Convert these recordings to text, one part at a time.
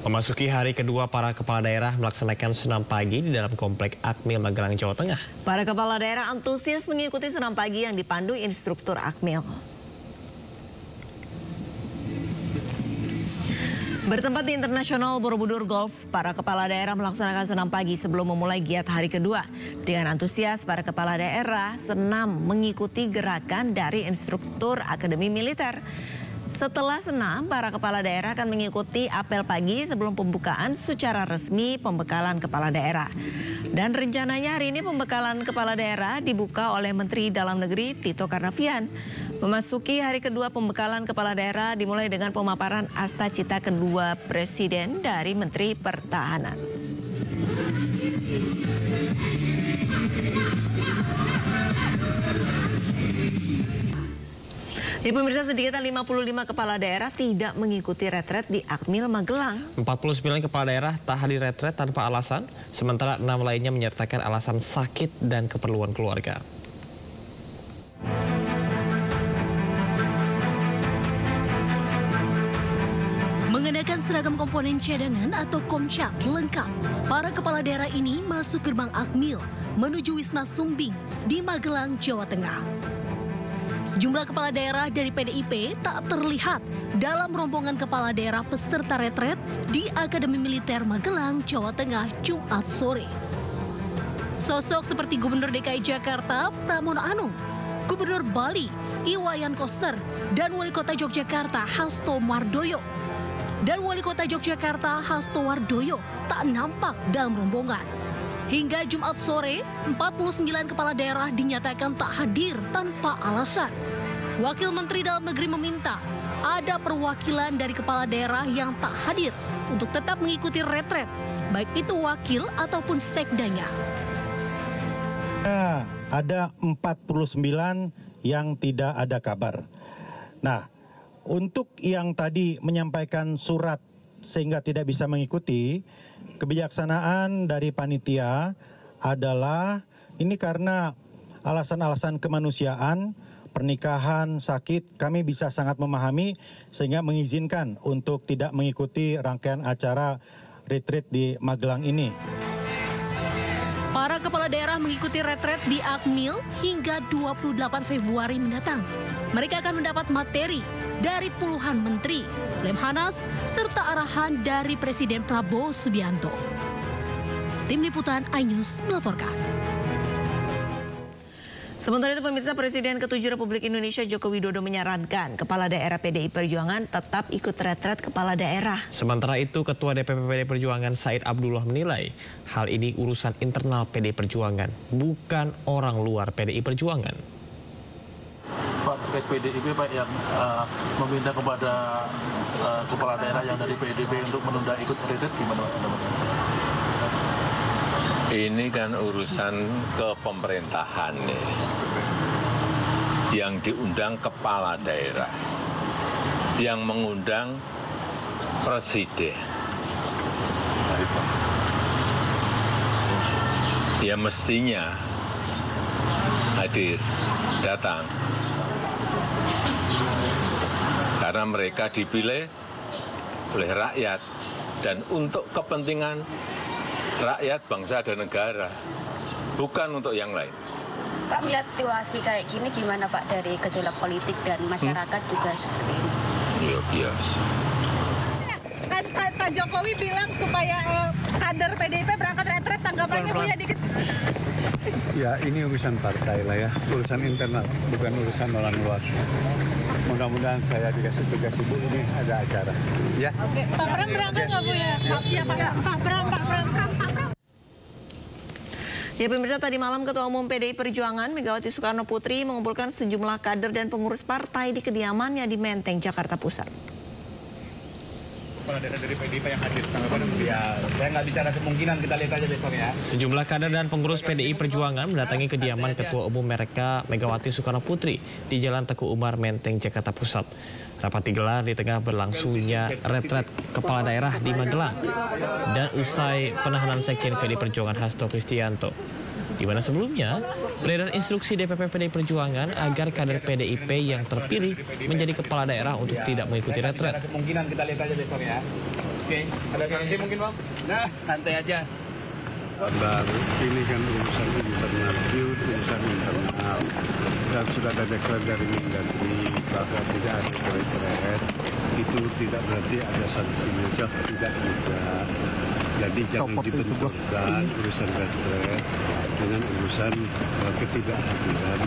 Memasuki hari kedua, para kepala daerah melaksanakan senam pagi di dalam Komplek Akmil, Magelang, Jawa Tengah. Para kepala daerah antusias mengikuti senam pagi yang dipandu instruktur Akmil. Bertempat di Internasional Borobudur Golf, para kepala daerah melaksanakan senam pagi sebelum memulai giat hari kedua. Dengan antusias, para kepala daerah senam mengikuti gerakan dari instruktur Akademi Militer. Setelah senam, para kepala daerah akan mengikuti apel pagi sebelum pembukaan secara resmi pembekalan kepala daerah. Dan rencananya hari ini pembekalan kepala daerah dibuka oleh Menteri Dalam Negeri Tito Karnavian. Memasuki hari kedua pembekalan kepala daerah dimulai dengan pemaparan asta cita kedua Presiden dari Menteri Pertahanan. Ya pemirsa, sedikitnya 55 kepala daerah tidak mengikuti retret di Akmil, Magelang. 49 kepala daerah tak hadir retret tanpa alasan, sementara 6 lainnya menyertakan alasan sakit dan keperluan keluarga. Mengenakan seragam komponen cadangan atau Komcat lengkap, para kepala daerah ini masuk gerbang Akmil menuju Wisma Sumbing di Magelang, Jawa Tengah. Sejumlah kepala daerah dari PDIP tak terlihat dalam rombongan kepala daerah peserta retret di Akademi Militer Magelang, Jawa Tengah, Jumat sore. Sosok seperti Gubernur DKI Jakarta Pramono Anung, Gubernur Bali Iwayan Koster, dan Wali Kota Yogyakarta Hasto Mardoyo tak nampak dalam rombongan. Hingga Jumat sore, 49 kepala daerah dinyatakan tak hadir tanpa alasan. Wakil Menteri Dalam Negeri meminta ada perwakilan dari kepala daerah yang tak hadir untuk tetap mengikuti retret, baik itu wakil ataupun sekdanya. Ada 49 yang tidak ada kabar. Nah, untuk yang tadi menyampaikan surat sehingga tidak bisa mengikuti, kebijaksanaan dari panitia adalah ini karena alasan-alasan kemanusiaan, pernikahan, sakit, kami bisa sangat memahami sehingga mengizinkan untuk tidak mengikuti rangkaian acara retreat di Magelang ini. Para kepala daerah mengikuti retret di Akmil hingga 28 Februari mendatang. Mereka akan mendapat materi dari puluhan menteri, Lemhanas, serta arahan dari Presiden Prabowo Subianto. Tim Liputan iNews melaporkan. Sementara itu pemirsa, Presiden ke-7 Republik Indonesia Joko Widodo menyarankan kepala daerah PDI Perjuangan tetap ikut retret kepala daerah. Sementara itu Ketua DPP PDI Perjuangan Said Abdullah menilai hal ini urusan internal PDI Perjuangan, bukan orang luar PDI Perjuangan. Pak PDIP Pak yang meminta kepada kepala daerah yang dari PDIP untuk menunda ikut retret gimana Pak? Ini kan urusan kepemerintahan nih. Yang diundang kepala daerah. Yang mengundang presiden. Ya mestinya hadir, datang. Karena mereka dipilih oleh rakyat dan untuk kepentingan rakyat, bangsa, dan negara, bukan untuk yang lain. Pak, melihat situasi kayak gini gimana Pak, dari gejolak politik dan masyarakat juga seperti ini? Ya biasa. Pak Jokowi bilang supaya kader PDIP berangkat retret, tanggapannya Bu ya dikit. Ya ini urusan partai lah ya, urusan internal, bukan urusan orang luar. Mudah-mudahan saya dikasih tugas Ibu ini ada acara. Ya. Oke. Pak Pram berangkat nggak Bu ya? Iya Pak Pram. Ya pemirsa, tadi malam Ketua Umum PDI Perjuangan Megawati Soekarno Putri mengumpulkan sejumlah kader dan pengurus partai di kediamannya di Menteng, Jakarta Pusat. Kepala daerah dari PDIP yang hadir, ya saya nggak bicara kemungkinan, kita lihat aja besok ya. Sejumlah kader dan pengurus PDI Perjuangan mendatangi kediaman Ketua Umum mereka Megawati Soekarno Putri di Jalan Teguh Umar, Menteng, Jakarta Pusat. Rapat digelar di tengah berlangsungnya retret kepala daerah di Magelang dan usai penahanan Sekjen PDI Perjuangan Hasto Kristianto. Di mana sebelumnya beredar instruksi DPP PDI Perjuangan agar kader PDIP yang terpilih menjadi kepala daerah untuk tidak mengikuti retret. Kemungkinan kita lihat aja besok ya. Oke, ada sanksi mungkin Bang? Nah, santai aja. Baru ini kan urusan internal, urusan internal. Dan sudah ada deklarasi dari Mendagri bahwa tidak ada retret, itu tidak berarti ada sanksinya, tidak juga. Jadi jangan dibenturkan urusan retret dengan urusan ketidakhadiran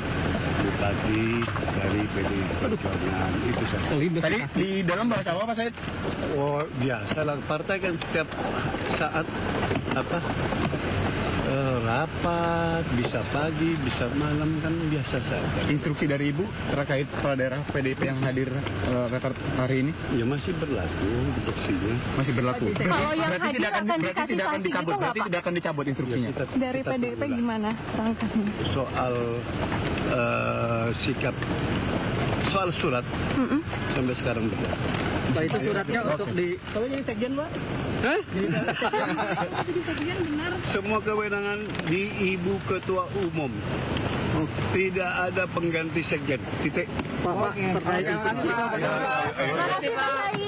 Bupati dari PDI Perjuangan, itu saja. Tadi di dalam bahasa apa Pak Said? Oh biasa lah, partai kan setiap saat rapat, bisa pagi, bisa malam, kan biasa saja. Instruksi dari Ibu terkait kepala daerah PDIP yang hadir hari ini? Ya masih berlaku instruksinya. Masih berlaku. Kalau yang berarti hadir akan dikasih sanksi gitu nggak, Pak? Tidak akan dicabut instruksinya. Dari PDIP gimana langkahnya? Soal sikap, soal surat sampai sekarang berlaku. Pak, itu suratnya untuk di... Kalau jadi sekjen, Pak? Hah? Semua kewenangan di Ibu Ketua Umum. Tidak ada pengganti sekjen. Titik. Pak, terkait instruksi. Terima kasih Pak Said.